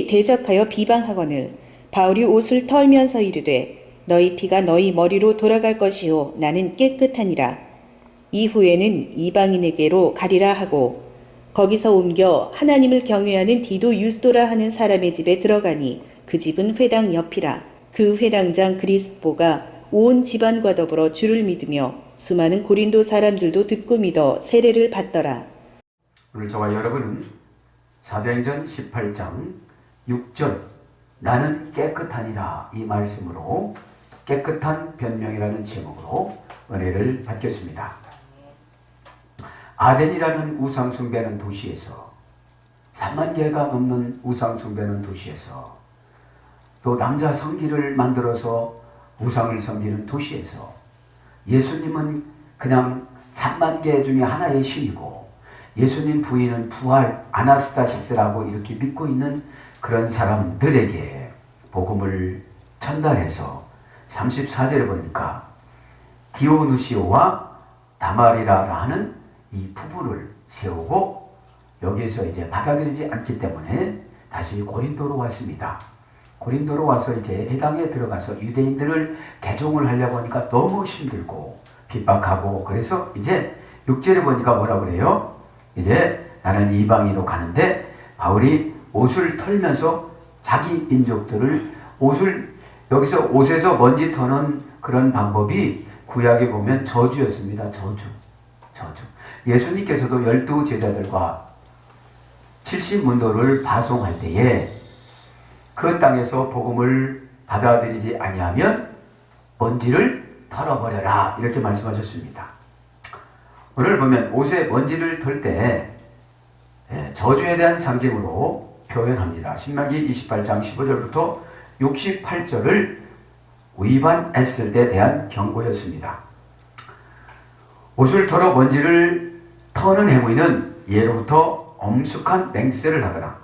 대적하여 비방하거늘 바울이 옷을 털면서 이르되 너희 피가 너희 머리로 돌아갈 것이요 나는 깨끗하니라. 이후에는 이방인에게로 가리라 하고 거기서 옮겨 하나님을 경외하는 디도 유스도라 하는 사람의 집에 들어가니 그 집은 회당 옆이라. 그 회당장 그리스보가 온 집안과 더불어 주를 믿으며 수많은 고린도 사람들도 듣고 믿어 세례를 받더라. 오늘 저와 여러분은 사도행전 18장 6절 나는 깨끗하니라 이 말씀으로 깨끗한 변명이라는 제목으로 은혜를 받겠습니다. 아덴이라는 우상숭배하는 도시에서 3만 개가 넘는 우상숭배하는 도시에서 또 남자 성기를 만들어서 우상을 섬기는 도시에서 예수님은 그냥 3만 개 중에 하나의 신이고 예수님 부인은 부활 아나스타시스라고 이렇게 믿고 있는 그런 사람들에게 복음을 전달해서 34절에 보니까 디오누시오와 다마리라라 하는 이 부부를 세우고 여기에서 이제 받아들이지 않기 때문에 다시 고린도로 왔습니다. 고린도로 와서 이제 해당에 들어가서 유대인들을 개종을 하려고 하니까 너무 힘들고 핍박하고 그래서 이제 6절에 보니까 뭐라 그래요? 이제 나는 이방인으로 가는데 바울이 옷을 털면서 자기 민족들을 여기서 옷에서 먼지 터는 그런 방법이 구약에 보면 저주였습니다. 저주. 예수님께서도 12제자들과 70문도를 파송할 때에 그 땅에서 복음을 받아들이지 아니하면 먼지를 털어버려라 이렇게 말씀하셨습니다. 오늘 보면 옷에 먼지를 털 때 저주에 대한 상징으로 표현합니다. 신명기 28장 15절부터 68절을 위반했을 때 대한 경고였습니다. 옷을 털어 먼지를 터는 행위는 예로부터 엄숙한 맹세를 하거나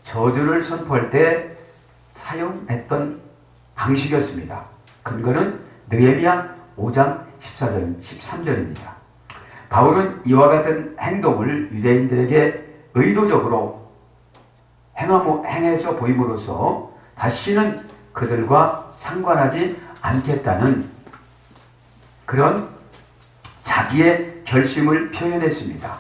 저주를 선포할 때 사용했던 방식이었습니다. 근거는 느헤미야 5장 13절입니다. 바울은 이와 같은 행동을 유대인들에게 의도적으로 행해서 보임으로써 다시는 그들과 상관하지 않겠다는 그런 자기의 결심을 표현했습니다.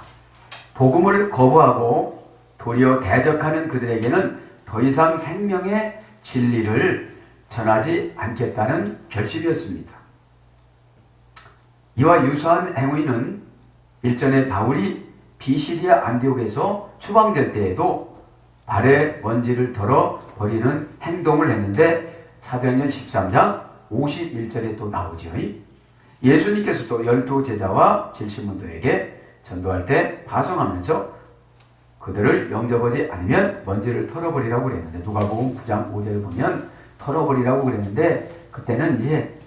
복음을 거부하고 도리어 대적하는 그들에게는 더 이상 생명의 진리를 전하지 않겠다는 결심이었습니다. 이와 유사한 행위는 일전에 바울이 비시디아 안디옥에서 추방될 때에도 발에 먼지를 털어 버리는 행동을 했는데 사도행전 13장 51절에 또 나오죠. 예수님께서도 12제자와 70문도에게 전도할 때 파송하면서 그들을 영접하지 않으면 먼지를 털어버리라고 그랬는데 누가복음 9장 5절에 보면 털어버리라고 그랬는데 그때는 이제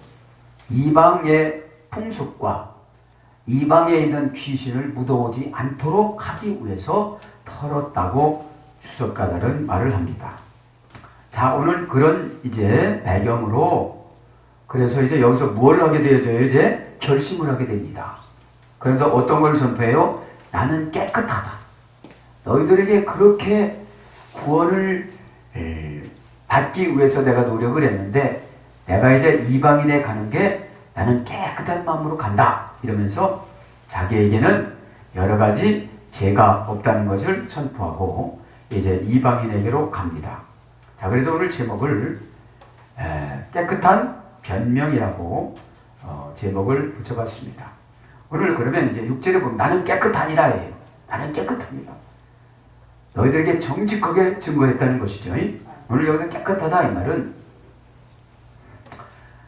이방의 풍습과 이방에 있는 귀신을 묻어오지 않도록 하기 위해서 털었다고 주석가들은 말을 합니다. 자, 오늘 그런 이제 배경으로 그래서 이제 여기서 뭘 하게 되어져요? 이제 결심을 하게 됩니다. 그런데 어떤 걸 선포해요? 나는 깨끗하다. 너희들에게 그렇게 구원을 받기 위해서 내가 노력을 했는데 내가 이제 이방인에 가는 게 나는 깨끗한 마음으로 간다. 이러면서 자기에게는 여러 가지 죄가 없다는 것을 선포하고 이제 이방인에게로 갑니다. 자, 그래서 오늘 제목을 깨끗한 변명이라고 제목을 붙여봤습니다. 오늘 그러면 이제 6절에 보면 나는 깨끗하니라예요. 나는 깨끗합니다. 너희들에게 정직하게 증거했다는 것이죠. 오늘 여기서 깨끗하다 이 말은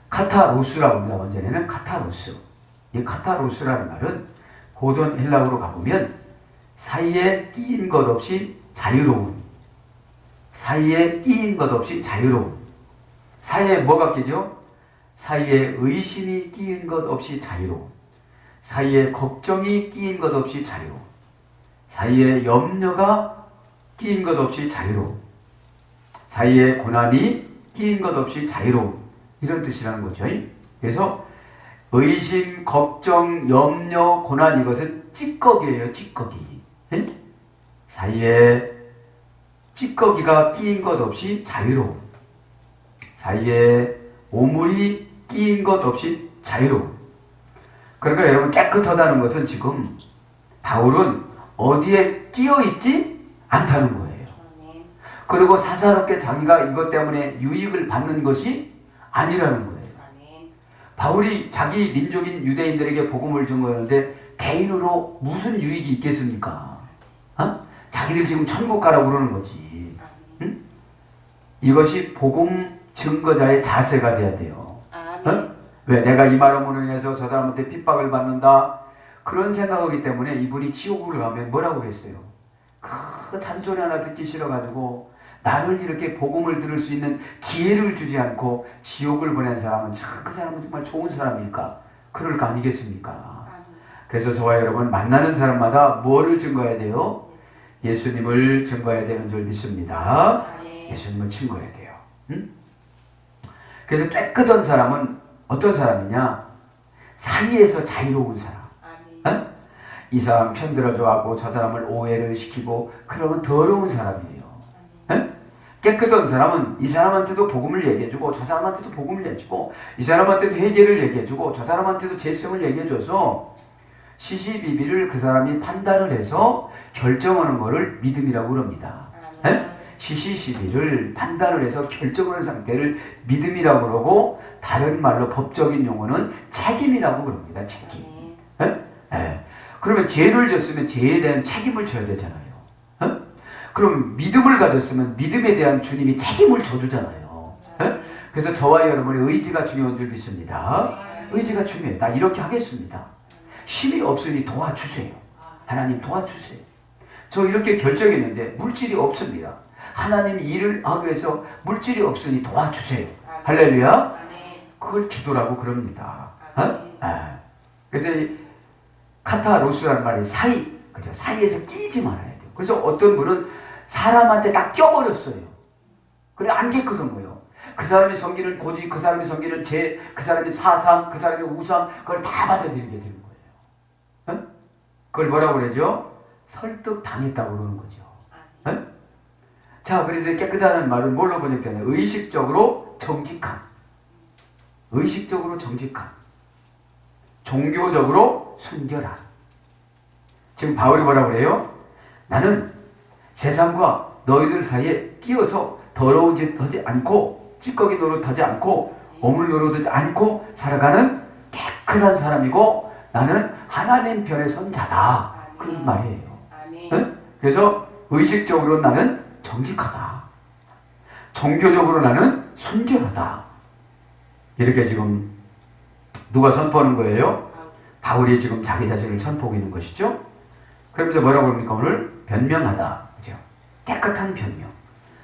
카타로스라고 합니다. 원전에는 카타로스. 이 카타로스라는 말은 고전 헬라어로 가보면 사이에 끼인 것 없이 자유로운, 사이에 끼인 것 없이 자유로운, 사이에 뭐가 끼죠? 사이에 의심이 끼인 것 없이 자유로운, 사이에 걱정이 끼인 것 없이 자유로운, 사이에 염려가 끼인 것 없이 자유로운, 사이에 고난이 끼인 것 없이 자유로운, 이런 뜻이라는 거죠. 그래서 의심, 걱정, 염려, 고난 이것은 찌꺼기예요. 찌꺼기. 사이에 찌꺼기가 끼인 것 없이 자유로움. 사이에 오물이 끼인 것 없이 자유로움. 그러니까 여러분 깨끗하다는 것은 지금 바울은 어디에 끼어 있지 않다는 거예요. 그리고 사사롭게 자기가 이것 때문에 유익을 받는 것이 아니라는 거예요. 바울이 자기 민족인 유대인들에게 복음을 증거하는데 개인으로 무슨 유익이 있겠습니까? 자기들 지금 천국 가라고 그러는 거지. 응? 이것이 복음 증거자의 자세가 돼야 돼요. 왜? 내가 이 말함으로 인해서 저 사람한테 핍박을 받는다. 그런 생각하기 때문에 이분이 지옥을 가면 뭐라고 했어요? 그 잔소리 하나 듣기 싫어가지고 나를 이렇게 복음을 들을 수 있는 기회를 주지 않고 지옥을 보낸 사람은 참 그 사람은 정말 좋은 사람일까? 그럴 거 아니겠습니까? 그래서 저와 여러분 만나는 사람마다 뭐를 증거해야 돼요? 예수님을 증거해야 되는 줄 믿습니다. 예수님을 증거해야 돼요. 응? 그래서 깨끗한 사람은 어떤 사람이냐? 사이에서 자유로운 사람. 응? 이 사람 편들어줘 하고 저 사람을 오해를 시키고 그러면 더러운 사람이에요. 응? 깨끗한 사람은 이 사람한테도 복음을 얘기해주고 저 사람한테도 복음을 얘기해주고 이 사람한테도 회개를 얘기해주고 저 사람한테도 죄성을 얘기해줘서 시시비비를 그 사람이 판단을 해서 결정하는 것을 믿음이라고 그럽니다. 시시시비를 판단을 해서 결정하는 상태를 믿음이라고 그러고 다른 말로 법적인 용어는 책임이라고 그럽니다. 책임. 그러면 죄를 졌으면 죄에 대한 책임을 져야 되잖아요. 그럼 믿음을 가졌으면 믿음에 대한 주님이 책임을 져주잖아요. 그래서 저와 여러분의 의지가 중요한 줄 믿습니다. 의지가 중요해요. 나 이렇게 하겠습니다. 힘이 없으니 도와주세요. 하나님 도와주세요. 저 이렇게 결정했는데 물질이 없습니다. 하나님 일을 하기 위해서 물질이 없으니 도와주세요. 할렐루야. 그걸 기도라고 그럽니다. 그래서 카타로스라는 말이 사이, 그죠? 사이에서 끼지 말아야 돼요. 그래서 어떤 분은 사람한테 다 껴버렸어요. 그래 안 깨끗한 거예요. 그 사람이 섬기는 고지, 그 사람이 섬기는 제, 그 사람이 사상, 그 사람이 우상, 그걸 다 받아들이게 되는 거예요. 그걸 뭐라고 그러죠? 설득 당했다고 그러는 거죠. 자, 그래서 깨끗하다는 말은 뭘로 번역되냐? 의식적으로 정직함. 의식적으로 정직함. 종교적으로 순결함. 지금 바울이 뭐라고 그래요? 나는 세상과 너희들 사이에 끼어서 더러운 짓 하지 않고 찌꺼기 노릇하지 않고 오물 노릇하지 않고 살아가는 깨끗한 사람이고 나는 하나님 편에 선 자다. 그런 말이에요. 그래서 의식적으로 나는 정직하다. 종교적으로 나는 순결하다. 이렇게 지금 누가 선포하는 거예요? 바울이 지금 자기 자신을 선포하고 있는 것이죠. 그러면서 뭐라고 합니까? 오늘 변명하다. 그죠? 깨끗한 변명.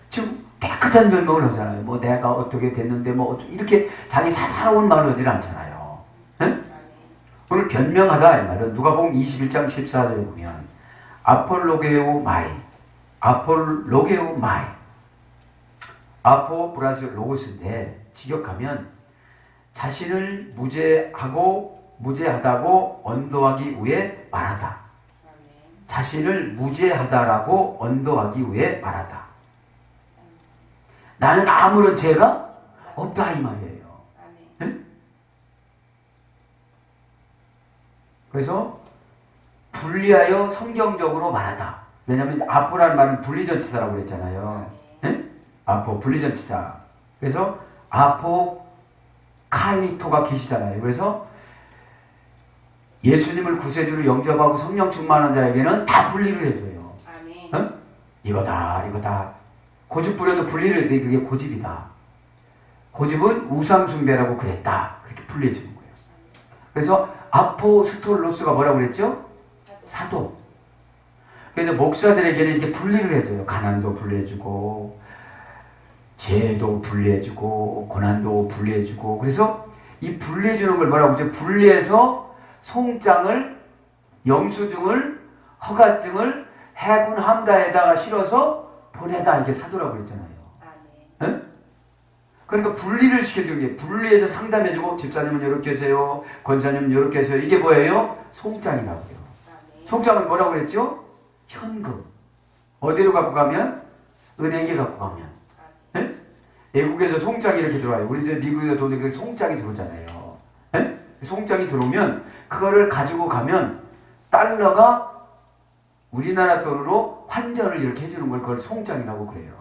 지금 깨끗한 변명을 하잖아요. 뭐 내가 어떻게 됐는데 뭐 이렇게 자기 사사로운 말을 하지 않잖아요. 네? 오늘 변명하다 이 말은 누가복음 21장 14절에 보면 아폴로게오 마이, 아폴로게오 마이, 아포 플러스 로고스인데 직역하면 자신을 무죄하다고 언도하기 위해 말하다. 자신을 무죄하다라고 언도하기 위해 말하다. 나는 아무런 죄가 없다 이 말이에요. 네? 그래서 분리하여 성경적으로 말하다. 왜냐하면 아포라는 말은 분리전치사라고 그랬잖아요. 네? 아포 분리전치사. 그래서 아포칼리토가 계시잖아요. 그래서 예수님을 구세주로 영접하고 성령 충만한 자에게는 다 분리를 해줘요. 이거다. 고집 부려도 분리를 해도 그게 고집이다. 고집은 우상숭배라고 그랬다. 그렇게 분리해 주는 거예요. 그래서 아포스톨로스가 뭐라고 그랬죠? 사도. 그래서 목사들에게는 이렇게 분리를 해줘요. 가난도 분리해주고 죄도 분리해주고 고난도 분리해주고. 그래서 이 분리해주는 걸 뭐라고 하죠? 분리해서 송장을, 영수증을, 허가증을 해군 함대에다가 실어서 보내다. 이게 사도라고 그랬잖아요. 네? 그러니까 분리를 시켜주는 게, 분리해서 상담해주고 집사님은 이렇게 하세요, 권사님은 이렇게 하세요. 이게 뭐예요? 송장이라고요. 송장은 뭐라고 그랬죠? 현금. 어디로 갖고 가면? 은행에 갖고 가면. 예? 외국에서 송장이 이렇게 들어와요. 우리 이제 미국에서 돈이 송장이 들어오잖아요. 예? 송장이 들어오면 그거를 가지고 가면 달러가 우리나라 돈으로 환전을 이렇게 해주는 걸 그걸 송장이라고 그래요.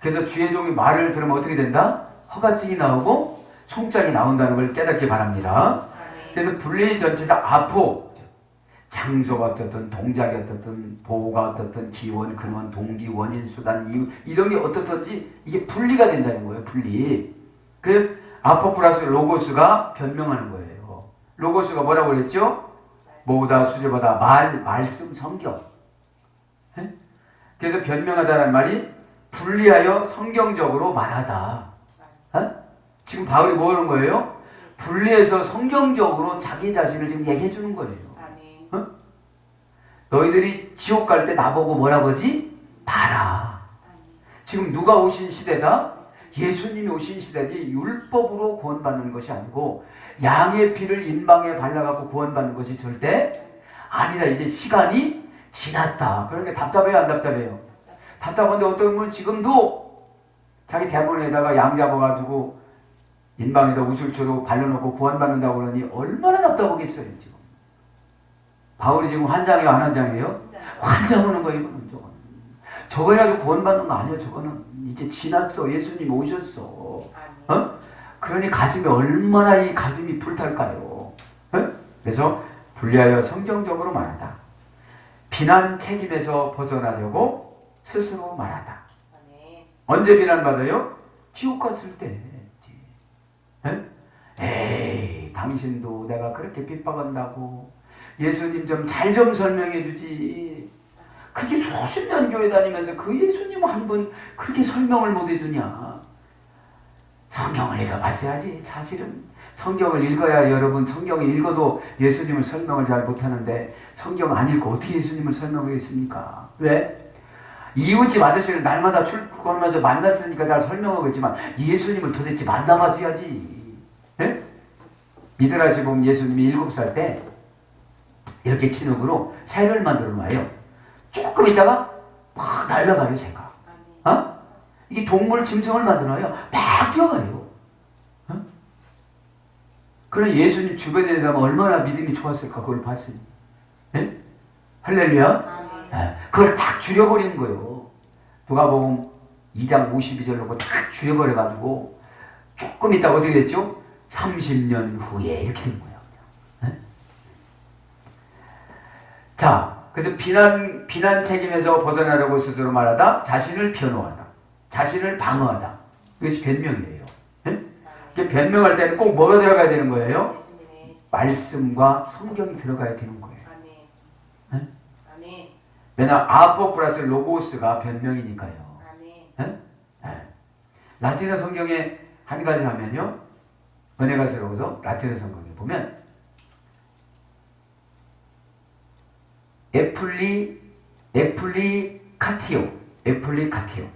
그래서 주의 종이 말을 들으면 어떻게 된다? 허가증이 나오고 송장이 나온다는 걸 깨닫기 바랍니다. 그래서 분리 전치사 아포, 장소가 어떻든 동작이 어떻든 보호가 어떻든 지원, 근원, 동기, 원인, 수단, 이유 이런 게 어떻든지 이게 분리가 된다는 거예요. 분리. 그 아포 플러스 로고스가 변명하는 거예요. 로고스가 뭐라고 그랬죠? 뭐보다 수제보다 말씀, 성경. 예? 그래서 변명하다는 말이 분리하여 성경적으로 말하다. 어? 지금 바울이 뭐 하는 거예요? 분리해서 성경적으로 자기 자신을 지금 얘기해 주는 거예요. 어? 너희들이 지옥 갈 때 나보고 뭐라고 하지? 봐라. 지금 누가 오신 시대다? 예수님이 오신 시대지 율법으로 구원받는 것이 아니고 양의 피를 인방에 발라갖고 구원받는 것이 절대 아니다. 이제 시간이 지났다. 그러니까 답답해요, 안 답답해요? 답답한데 어떤 분은 지금도 자기 대문에다가 양 잡아가지고 인방에다 우슬초로 발라놓고 구원받는다고 그러니 얼마나 답답하겠어요, 지금. 바울이 지금 환장해요, 안 환장해요? 환장하는 거예요, 이거는. 저거 해가지고 구원받는 거 아니에요, 저거는. 이제 지났어. 예수님 오셨어. 어? 그러니 가슴이 얼마나 이 가슴이 불탈까요? 어? 그래서 분리하여 성경적으로 말하다. 비난 책임에서 벗어나려고 스스로 말하다. 언제 비난받아요? 지옥 갔을 때. 에이, 당신도 내가 그렇게 핍박한다고 예수님 좀 잘 좀 설명해 주지. 그게 수십 년 교회 다니면서 그 예수님 한 분 그렇게 설명을 못 해주냐. 성경을 읽어봤어야지. 사실은 성경을 읽어야 여러분 성경을 읽어도 예수님을 설명을 잘 못하는데 성경 안 읽고 어떻게 예수님을 설명하겠습니까? 왜? 이웃집 아저씨를 날마다 출근하면서 만났으니까 잘 설명하겠지만 예수님을 도대체 만나봤어야지. 예? 미드라시 보면 예수님이 7살 때 이렇게 진흙으로 새를 만들어 놔요. 조금 있다가 막 날아가요, 새가. 어? 이게 동물 짐승을 만들어 놔요. 막 뛰어가요. 어? 그런 예수님 주변에 있는 사람은 얼마나 믿음이 좋았을까, 그걸 봤으니. 예? 할렐루야? 예. 그걸 딱 줄여버리는 거예요. 누가복음 2장 52절 놓고 딱 줄여버려가지고 조금 있다가 어떻게 됐죠? 30년 후에 이렇게 된 거예요. 예? 자, 그래서 비난 책임에서 벗어나려고 스스로 말하다, 자신을 변호하다, 자신을 방어하다. 이것이 변명이에요. 예? 변명할 때는 꼭 뭐가 들어가야 되는 거예요? 말씀과 성경이 들어가야 되는 거예요. 예? 왜냐하면 아포 플러스 로고스가 변명이니까요. 예? 예. 라틴어 성경에 한 가지 하면요, 은혜가스러워서 라틴어 성경에 보면 애플리카티오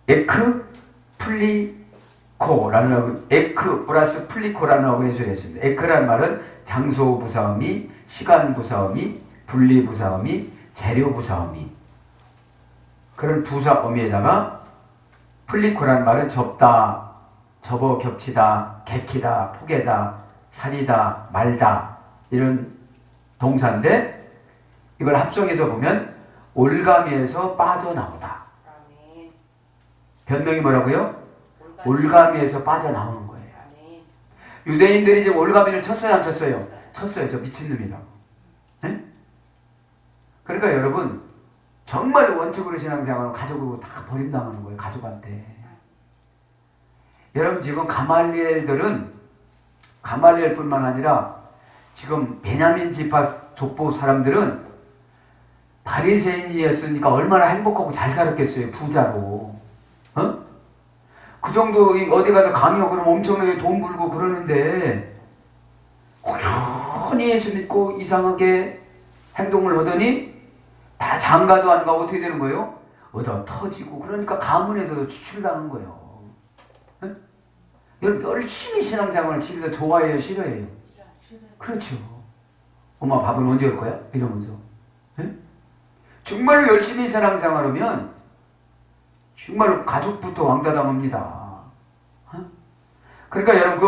에크 플리코라는 에크 플러스 플리코라는 어근의 했습니다. 에크라는 말은 장소 부사음이, 시간 부사음이, 분리 부사음이, 재료 부사음이, 그런 부사 어미에다가 플리코라는 말은 접다, 접어 겹치다, 개키다, 포개다, 살이다, 말다, 이런 동사인데 이걸 합성해서 보면 올가미에서 빠져나오다. 변명이 뭐라고요? 올가미에서 빠져나오는 거예요. 유대인들이 지금 올가미를 쳤어요, 안 쳤어요? 쳤어요. 저 미친놈이라고. 네? 그러니까 여러분, 정말 원칙으로 신앙생활은 가족으로 다 버림당하는 거예요, 가족한테. 여러분, 지금 가말리엘뿐만 아니라 지금 베냐민 지파 족보 사람들은 바리새인이었으니까 얼마나 행복하고 잘 살았겠어요, 부자로. 어? 그 정도 어디 가서 강요 그러면 엄청나게 돈 벌고 그러는데 꾸준히 예수 믿고 이상하게 행동을 하더니 다 장가도 안 가고 어떻게 되는 거예요? 얻어 터지고. 그러니까 가문에서도 추출당한 거예요. 네? 여러분 열심히 신앙생활을 집에서 좋아해요, 싫어해요? 그렇죠. 엄마 밥은 언제 올 거야? 이러면서. 정말로 열심히 신앙생활하면 정말 가족부터 왕따당합니다. 어? 그러니까 여러분 그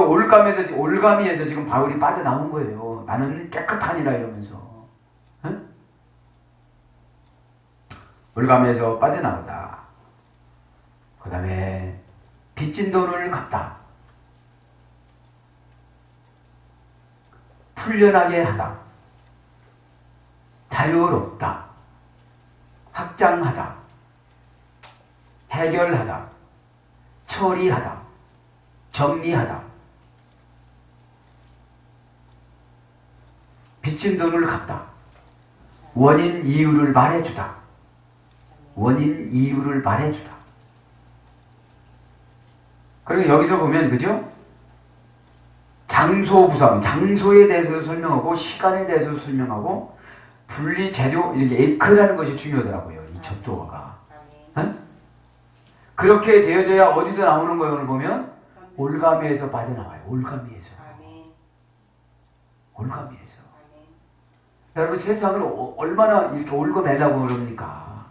올가미에서 지금 바울이 빠져나온 거예요. 나는 깨끗하니라 이러면서. 어? 올가미에서 빠져나오다. 그 다음에 빚진 돈을 갚다. 풀려나게 하다. 자유롭다. 확장하다. 해결하다. 처리하다. 정리하다. 빚진 돈을 갚다. 원인 이유를 말해주다. 원인 이유를 말해주다. 그러니까 여기서 보면 그죠? 장소 부상, 장소에 대해서 설명하고 시간에 대해서 설명하고 분리 재료 이렇게 에크라는 것이 중요하더라고요. 이 접두어가. 어? 그렇게 되어져야 어디서 나오는 거예요? 오늘 보면 올가미에서 빠져나와요. 올가미에서. 올가미에서. 여러분 세상을 얼마나 이렇게 올거매려고 그럽니까?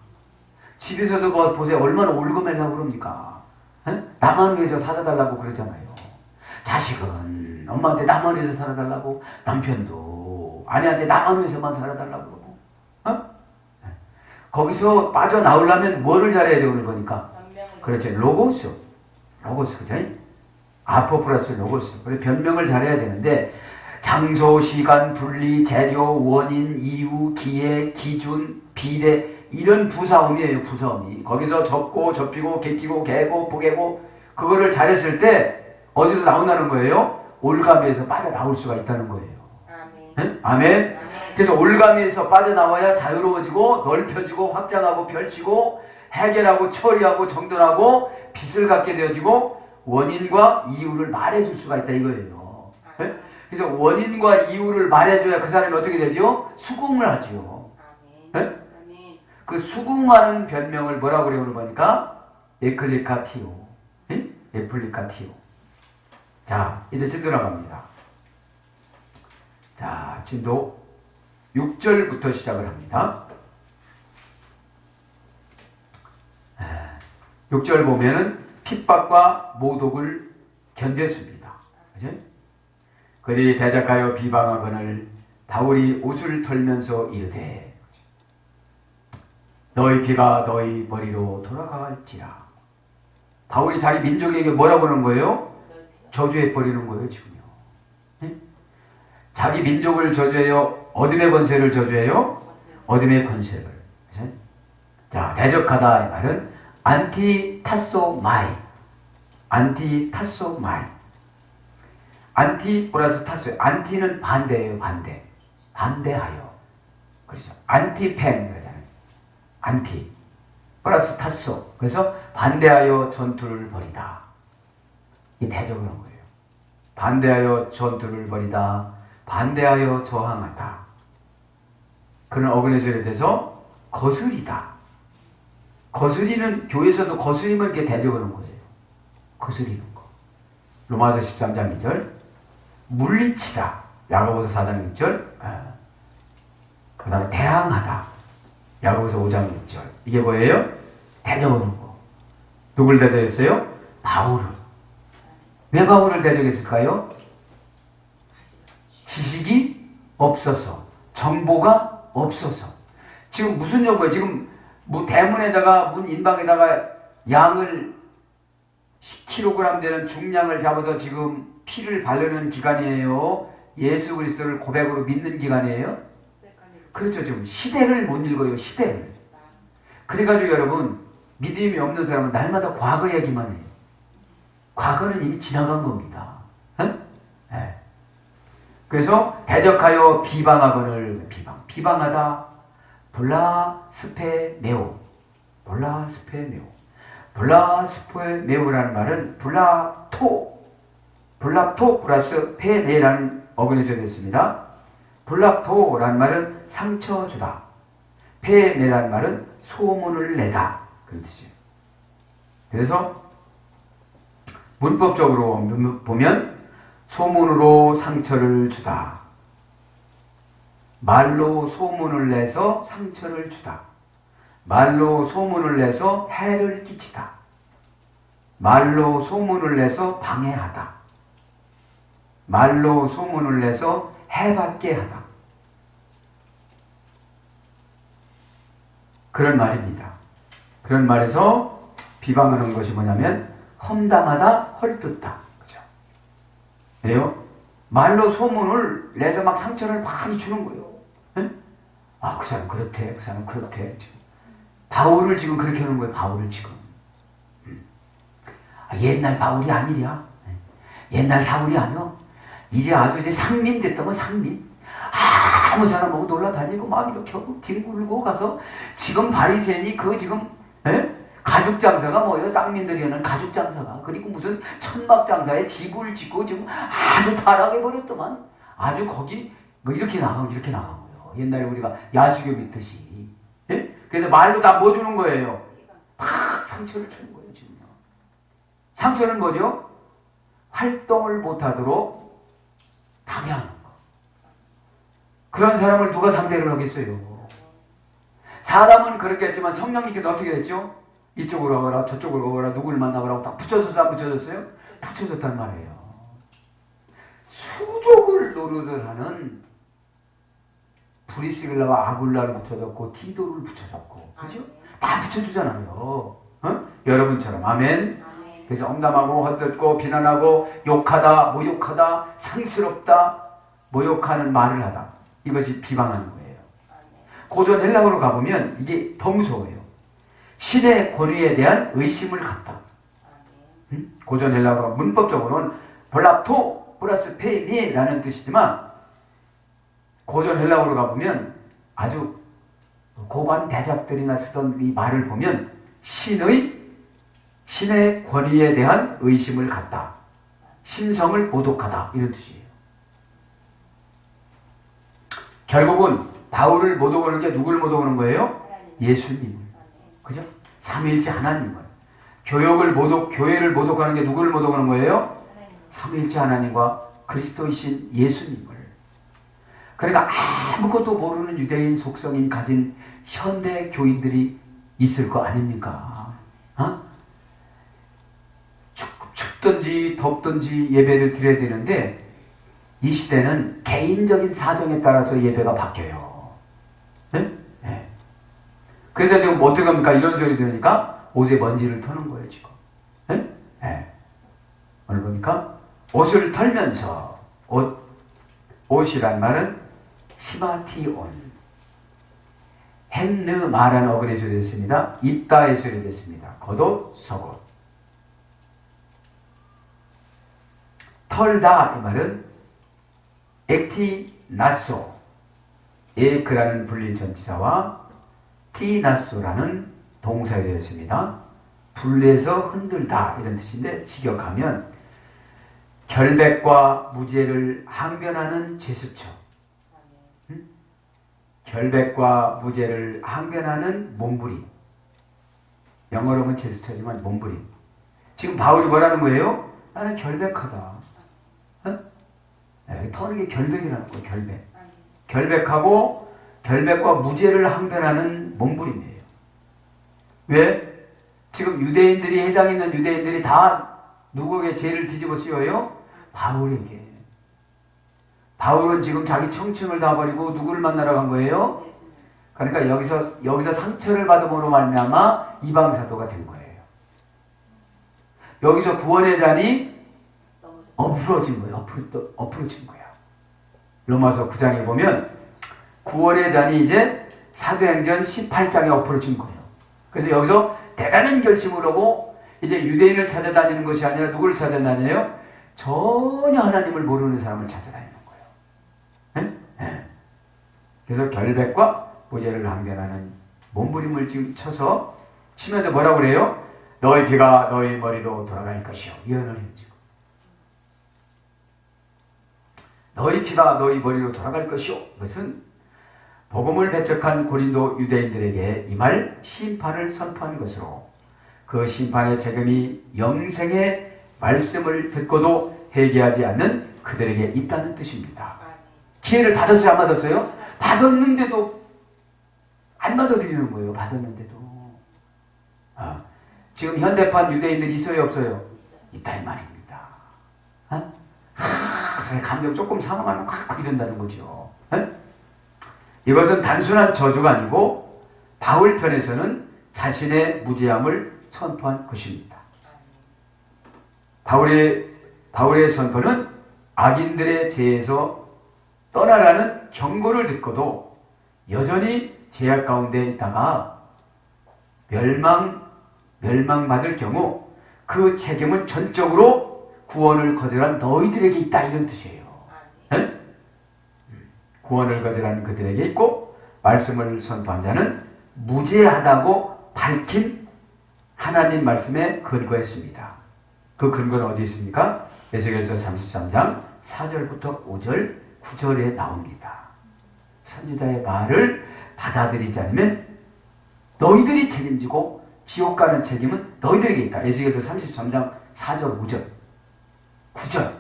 집에서도 뭐 보세요. 얼마나 올거매려고 그럽니까? 에? 나만 위해서 살아달라고 그러잖아요. 자식은 엄마한테 나만 위해서 살아달라고, 남편도 아내한테 나만 위해서만 살아달라고 그러고. 어? 거기서 빠져나오려면 뭐를 잘해야 되는 거니까? 그렇죠. 로고스, 그죠? 아포 플러스 로고스. 그래서 변명을 잘해야 되는데 장소, 시간, 분리, 재료, 원인, 이유, 기회, 기준, 비례 이런 부사음이에요. 부사음이. 거기서 접고, 접히고, 개끼고, 개고, 부개고 그거를 잘했을 때 어디서 나온다는 거예요? 올가미에서 빠져나올 수가 있다는 거예요. 아멘. 아멘. 그래서 올가미에서 빠져나와야 자유로워지고 넓혀지고 확장하고 펼치고 해결하고 처리하고 정돈하고 빚을 갖게 되어지고 원인과 이유를 말해줄 수가 있다 이거예요. 네? 그래서 원인과 이유를 말해줘야 그 사람이 어떻게 되죠? 수긍을 하죠. 네? 그 수긍하는 변명을 뭐라고 그래요? 오늘 보니까 에클리카티오. 네? 에플리카티오. 자, 이제 진도 나갑니다. 자, 진도 6절부터 시작을 합니다. 6절 보면은 핍박과 모독을 견뎠습니다. 그죠? 그들이 대적하여 비방하거늘 바울이 옷을 털면서 이르되 너희 피가 너희 머리로 돌아갈지라. 바울이 자기 민족에게 뭐라고 하는 거예요? 저주해 버리는 거예요 지금요. 네? 자기 민족을 저주해요. 어둠의 권세를 저주해요. 어둠의 권세를. 그죠? 자, 대적하다 이 말은 안티타소마이. 안티타소마이. 안티 플러스 타소. 안티는 반대예요. 반대. 반대하여. 그렇죠. 안티펜 그러잖아요. 안티 플러스 타소. 그래서 반대하여 전투를 벌이다. 이 대적을 한 거예요. 반대하여 전투를 벌이다. 반대하여 저항하다. 그런 어그레서에 대해서 거스리다. 거스리는 교회에서도 거스림을 이렇게 대적하는 거예요. 거스리는 거. 로마서 13장 2절 물리치다. 야고보서 4장 6절 그 다음에 대항하다. 야고보서 5장 6절 이게 뭐예요? 대적하는 거. 누굴 대적했어요? 바울을. 왜 바울을 대적했을까요? 지식이 없어서 정보가 없어서. 지금 무슨 정보예요? 지금 뭐 대문에다가 문 인방에다가 양을 10kg 되는 중량을 잡아서 지금 피를 바르는 기간이에요. 예수 그리스도를 고백으로 믿는 기간이에요. 그렇죠. 지금 시대를 못 읽어요. 시대를. 그래가지고 여러분 믿음이 없는 사람은 날마다 과거 얘기만 해요. 과거는 이미 지나간 겁니다. 네. 그래서 대적하여 비방하거늘 비방하다. 블라스페메오. 블라스페메오. 블라스페메오라는 말은 블라토 플러스 페메라는 어근에서 됐습니다. 블라토라는 말은 상처 주다. 페메라는 말은 소문을 내다. 그런 뜻이에요. 그래서 문법적으로 보면 소문으로 상처를 주다. 말로 소문을 내서 상처를 주다. 말로 소문을 내서 해를 끼치다. 말로 소문을 내서 방해하다. 말로 소문을 내서 해받게 하다. 그런 말입니다. 그런 말에서 비방하는 것이 뭐냐면 험담하다, 헐뜯다. 그죠? 왜요? 말로 소문을 내서 막 상처를 많이 주는 거예요. 에? 아, 그 사람 그렇대, 그 사람 그렇대. 지금. 바울을 지금 그렇게 하는 거예요. 바울을 지금. 아, 옛날 바울이 아니랴. 옛날 사울이 아니야. 이제 아주 이제 상민 됐다면 상민. 아무 사람 보고 놀라다니고 막 이렇게 하고 뒹굴고 가서 지금 바리새인이 그 지금 가죽 장사가 뭐예요? 쌍민들이 하는 가죽 장사가. 그리고 무슨 천막 장사에 집을 짓고 지금 아주 타락해 버렸더만. 아주 거기 뭐 이렇게 나가고 이렇게 나간 거예요. 옛날에 우리가 야수교 믿듯이. 예? 그래서 말로 다 뭐 주는 거예요? 막 상처를 주는 거예요, 지금요. 상처는 뭐죠? 활동을 못하도록 방해하는 거. 그런 사람을 누가 상대를 하겠어요? 사람은 그렇게 했지만 성령님께서 어떻게 했죠? 이쪽으로 가거라 저쪽으로 가거라 누구를 만나거라 다 붙여졌어 안 붙여졌어요? 붙여졌단 말이에요. 수족을 노릇을 하는 브리스길라와 아굴라를 붙여줬고 티도를 붙여줬고 그죠? 다 붙여주잖아요. 어? 여러분처럼 아멘. 그래서 험담하고 헛듣고 비난하고 욕하다 모욕하다 상스럽다 모욕하는 말을 하다. 이것이 비방하는 거예요. 고전 헬라어로 가보면 이게 더 무서워요. 신의 권위에 대한 의심을 갖다. 고전 헬라어로 문법적으로는 볼라토 플러스 페미라는 뜻이지만 고전 헬라어로 가보면 아주 고관 대작들이나 쓰던 이 말을 보면 신의 권위에 대한 의심을 갖다. 신성을 모독하다. 이런 뜻이에요. 결국은 바울을 모독하는 게 누구를 모독하는 거예요? 예수님을. 그죠? 삼위일체 하나님을. 교회를 모독하는 게 누구를 모독하는 거예요? 삼위일체 하나님과 그리스도이신 예수님을. 그러니까 아무것도 모르는 유대인 속성인 가진 현대 교인들이 있을 거 아닙니까? 어? 춥든지 덥든지 예배를 드려야 되는데 이 시대는 개인적인 사정에 따라서 예배가 바뀌어요. 네? 네. 그래서 지금 어떻게 합니까? 이런 소리 들으니까 옷에 먼지를 터는 거예요, 지금. 네? 네. 오늘 보니까 옷을 털면서 옷이란 말은 시마티온 헨느마라는 어근의 소리 됐습니다. 입다의 소리 됐습니다. 겉옷, 속옷. 털다 이 말은 액티나소 에크라는 불린 전치사와 티나소라는 동사가 되었습니다. 분리해서 흔들다 이런 뜻인데 직역하면 결백과 무죄를 항변하는 제스처. 결백과 무죄를 항변하는 몸부림. 영어로 보면 제스처지만 몸부림. 지금 바울이 뭐라는 거예요? 나는 결백하다. 네, 터는 게 결백이라는 거예요. 결백. 결백하고 결백과 무죄를 항변하는 몸부림이에요. 왜? 지금 유대인들이 해당 있는 유대인들이 다 누구에게 죄를 뒤집어 씌워요? 바울에게. 바울은 지금 자기 청춘을 다 버리고 누구를 만나러 간 거예요? 그러니까 여기서 상처를 받음으로 말미암아 이방 사도가 된 거예요. 여기서 구원의 잔이 엎으러진 거예요. 엎으러진 거야. 로마서 9장에 보면 구원의 잔이 이제 사도행전 18장에 엎으러진 거예요. 그래서 여기서 대단한 결심을 하고 이제 유대인을 찾아다니는 것이 아니라 누구를 찾아다녀요? 전혀 하나님을 모르는 사람을 찾아다니는 거예요. 네? 네. 그래서 결백과 무죄를 항변하는 몸부림을 지금 치면서 뭐라고 그래요? 너희 피가 너희 머리로 돌아갈 것이요. 예언을 해요. 지금. 너희 피가 너희 머리로 돌아갈 것이요. 이것은 복음을 배척한 고린도 유대인들에게 이 말 심판을 선포한 것으로 그 심판의 책임이 영생의 말씀을 듣고도 회개하지 않는 그들에게 있다는 뜻입니다. 기회를 받았어요? 안 받았어요? 받았는데도 안 받아들이는 거예요. 받았는데도. 지금 현대판 유대인들이 있어요, 없어요? 있다 이 말입니다. 그래서 감정 조금 상하면 막 이런다는 거죠. 이것은 단순한 저주가 아니고 바울 편에서는 자신의 무죄함을 선포한 것입니다. 바울의 선포는 악인들의 죄에서 떠나라는 경고를 듣고도 여전히 죄악 가운데 있다가 멸망받을 경우 그 책임은 전적으로 구원을 거절한 너희들에게 있다, 이런 뜻이에요. 네? 구원을 거절한 그들에게 있고 말씀을 선포한 자는 무죄하다고 밝힌 하나님 말씀에 근거했습니다. 그 근거는 어디 있습니까? 에스겔서 33장 4절부터 5절 9절에 나옵니다. 선지자의 말을 받아들이지 않으면 너희들이 책임지고 지옥 가는 책임은 너희들에게 있다. 에스겔서 33장 4절 5절 9절.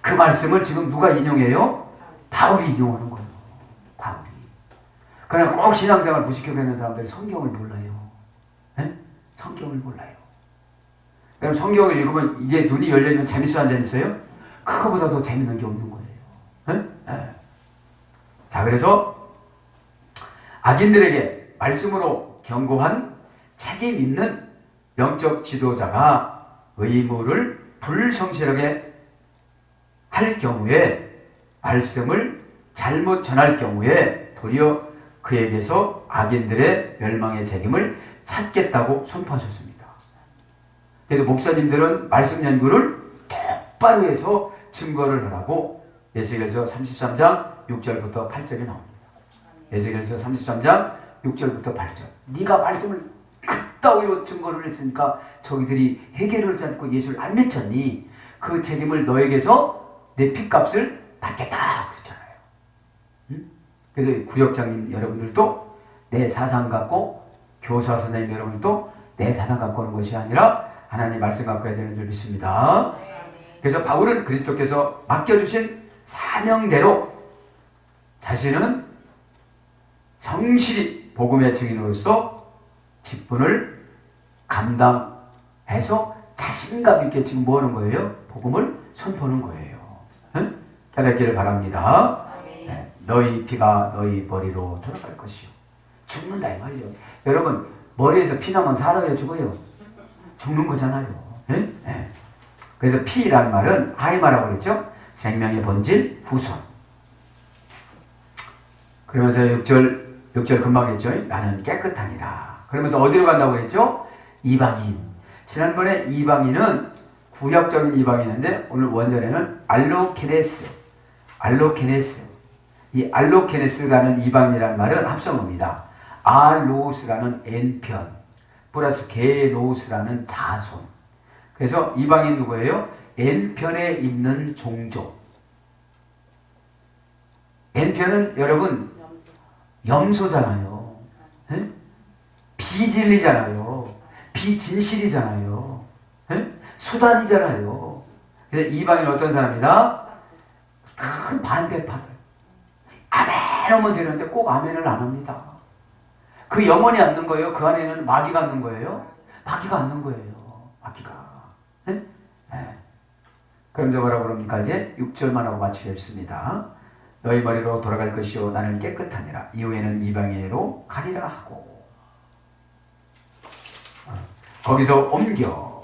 그 말씀을 지금 누가 인용해요? 바울이 인용하는 거예요. 바울이. 그러나 꼭 신앙생활 무식해하는 사람들이 성경을 몰라요. 네? 성경을 몰라요. 그럼 성경을 읽으면 이게 눈이 열려지면 재밌어요, 안 재밌어요? 그거보다 더 재밌는 게 없는 거예요. 네? 네. 자, 그래서 악인들에게 말씀으로 경고한 책임 있는 영적 지도자가 의무를 불성실하게 할 경우에, 말씀을 잘못 전할 경우에 도리어 그에게서 악인들의 멸망의 책임을 찾겠다고 선포하셨습니다. 그래서 목사님들은 말씀 연구를 똑바로 해서 증거를 하라고 에스겔서 33장 6절부터 8절이 나옵니다. 에스겔서 33장 6절부터 8절. 네가 말씀을 그따위로 증거를 했으니까 저기들이 회개를 하지 않고 예수를 안 믿잖니. 그 책임을 너에게서 내 핏값을 받겠다 그랬잖아요. 응? 그래서 구역장님 여러분들도 내 사상 갖고, 교사 선생님 여러분들도 내 사상 갖고 오는 것이 아니라 하나님 말씀 갖고 해야 되는 줄 믿습니다. 그래서 바울은 그리스도께서 맡겨주신 사명대로 자신은 성실히 복음의 증인으로서 직분을 감당해서 자신감 있게 지금 뭐 하는 거예요? 복음을 선포하는 거예요. 응? 깨닫기를 바랍니다. 네. 너희 피가 너희 머리로 돌아갈 것이요. 죽는다 이 말이죠. 여러분, 머리에서 피 나면 살아요, 죽어요? 죽는 거잖아요. 네? 네. 그래서 피라는 말은 하이마라고 그랬죠? 생명의 본질, 후손. 그러면서 6절 금방 했죠? 나는 깨끗하니라. 그러면서 어디로 간다고 그랬죠? 이방인. 지난번에 이방인은 구약적인 이방인인데 오늘 원전에는 알로케네스. 이 알로케네스라는 이방인이라는 말은 합성어입니다. 알로스라는 N편 플러스 게노스라는 자손. 그래서 이방인 누구예요? N편에 있는 종족. N편은 여러분 염소잖아요. 에? 비진리잖아요. 비진실이잖아요. 에? 수단이잖아요. 그래서 이방인 어떤 사람이다? 큰 반대파들. 아멘 하면 되는데 꼭 아멘을 안 합니다. 그 영혼이 앉는 거예요? 그 안에는 마귀가 앉는 거예요? 마귀가 앉는 거예요. 마귀가. 네? 네. 그럼 저 뭐라고 그럽니까? 이제 6절만 하고 마치겠습니다. 너희 머리로 돌아갈 것이요 나는 깨끗하니라. 이후에는 이방인으로 가리라 하고. 거기서 옮겨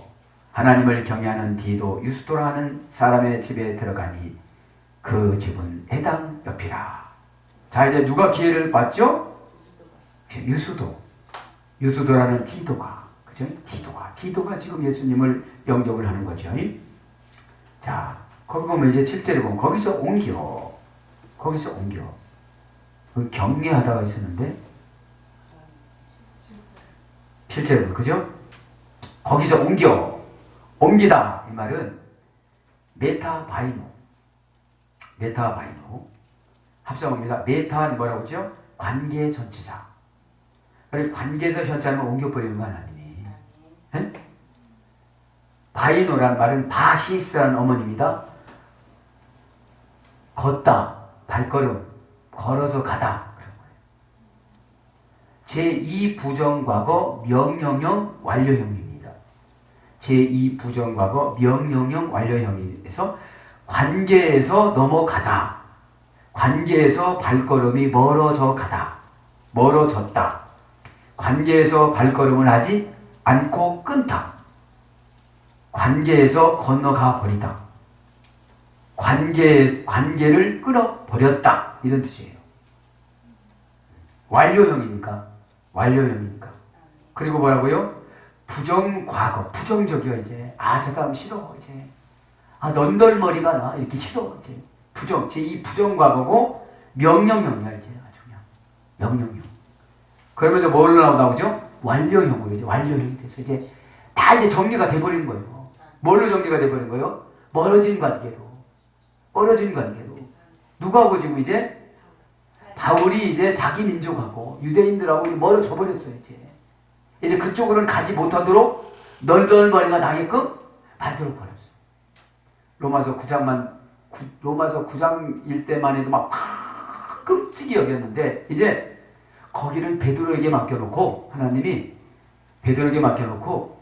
하나님을 경외하는 디도 유스도라 하는 사람의 집에 들어가니 그 집은 해당 옆이라. 자, 이제 누가 기회를 봤죠? 유수도라는 디도가, 그죠? 디도가 지금 예수님을 영접을 하는 거죠. 자, 거기 보면 이제 7절에 보면 거기서 옮겨. 그 경계하다가 있었는데 7절에 보면, 그죠? 거기서 옮기다. 이 말은 메타바이노. 합성어입니다. 메타는 뭐라고 하죠? 관계 전치사. 관계에서 현자는 옮겨버리는 건 아니니. 네? 바이노라는 말은 바시스라는 어머니입니다. 걷다, 발걸음, 걸어서 가다. 그런 거예요. 제2부정과거 명령형 완료형입니다. 제2 부정과거 명령형 완료형에서 관계에서 넘어가다. 관계에서 발걸음이 멀어져 가다. 멀어졌다. 관계에서 발걸음을 하지 않고 끊다. 관계에서 건너가 버리다. 관계를 끊어버렸다. 이런 뜻이에요. 완료형이니까. 완료형이니까. 그리고 뭐라고요? 부정과거. 부정적이야, 이제. 아, 저 사람 싫어, 이제. 아, 넌덜머리가 나. 이렇게 싫어, 이제. 이 부정과거고, 명령형이야, 이제. 아주 그냥. 명령형. 그러면서 뭘로 나오죠? 완료형으로, 이제. 완료형이 됐어. 이제. 다 이제 정리가 돼버린 거예요. 뭘로 정리가 돼버린 거예요? 멀어진 관계로. 멀어진 관계로. 누구하고 지금 이제? 바울이 이제 자기 민족하고 유대인들하고 멀어져 버렸어요, 이제. 이제 그쪽으로는 가지 못하도록 널널머리가 나게끔 만들어 버렸어. 로마서 9장일 때만 해도 막 끔찍이 여겼는데, 이제 거기는 베드로에게 맡겨놓고, 하나님이 베드로에게 맡겨놓고,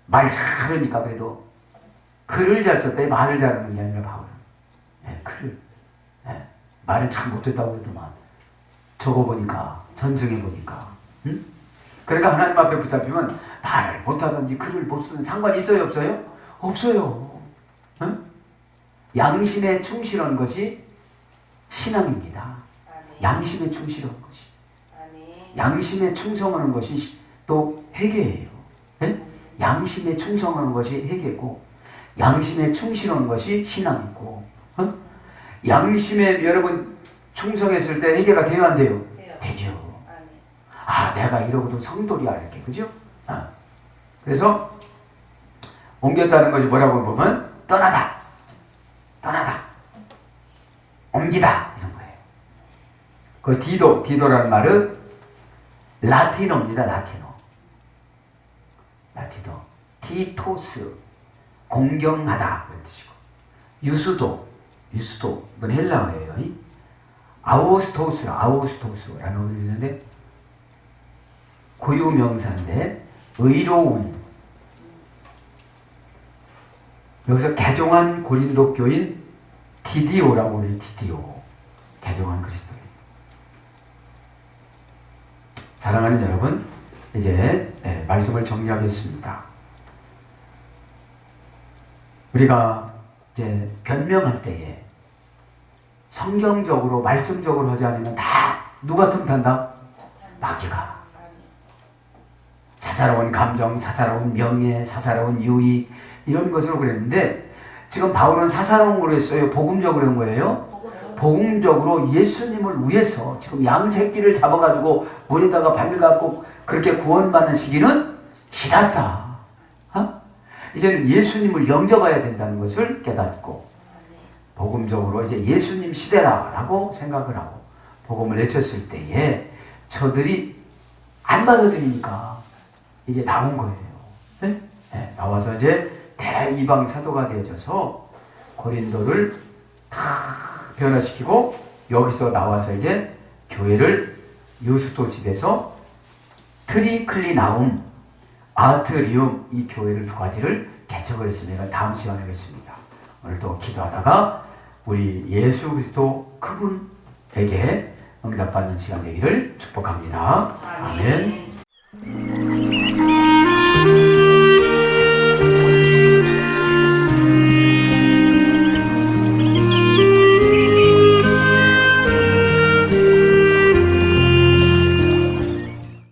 말 잘하니까 그래도 글을 잘 썼대. 말을 잘하는 게 아니라 바울은. 글을. 말을 참 못했다고 그러더만. 적어보니까, 전승해보니까. 응? 그러니까 하나님 앞에 붙잡히면 말을 못하든지 글을 못 쓰는 상관이 있어요, 없어요? 없어요. 응? 양심에 충실한 것이 신앙입니다. 양심에 충실한 것이. 양심에 충성하는 것이 또 회개예요. 네? 양심에 충성하는 것이 회개고, 양심에 충실한 것이 신앙이고, 양심에 여러분 충성했을 때 회개가 돼요, 안 돼요? 되죠. 아, 내가 이러고도 성돌이야, 이렇게. 그죠? 아. 그래서 옮겼다는 것이 뭐라고 보면 떠나다, 옮기다, 이런 거예요. 그 디도라는 말은 라틴어입니다. 라틴어. 티토스, 공경하다, 그런 뜻이고. 유수도, 이건 헬라어예요. 아우스토스라는 어원이 있는데, 고유명사인데, 의로운. 여기서 개종한 고린도 교인 디디오라고 그래요. 디디오. 개종한 그리스도인. 사랑하는 여러분, 이제 말씀을 정리하겠습니다. 우리가 이제 변명할 때에 성경적으로, 말씀적으로 하지 않으면 다 누가 틈탄다? 마귀가. 사사로운 감정, 사사로운 명예, 사사로운 유의, 이런 것으로 그랬는데, 지금 바울은 사사로운 걸로 했어요? 복음적으로 한 거예요? 복음적으로 예수님을 위해서 지금 양새끼를 잡아가지고 물에다가 발려갖고 그렇게 구원받는 시기는 지났다. 이제는 예수님을 영접해야 된다는 것을 깨닫고, 복음적으로 이제 예수님 시대다라고 생각을 하고 복음을 외쳤을 때에 저들이 안 받아들이니까 이제 나온 거예요. 네? 네, 나와서 이제 대이방 사도가 되어져서 고린도를 다 변화시키고, 여기서 나와서 이제 교회를 유수도 집에서 트리클리나움, 아트리움, 이 교회를 두 가지를 개척을 했습니다. 다음 시간에 하겠습니다. 오늘도 기도하다가 우리 예수 그리스도 그분에게 응답받는 시간 되기를 축복합니다. 아멘.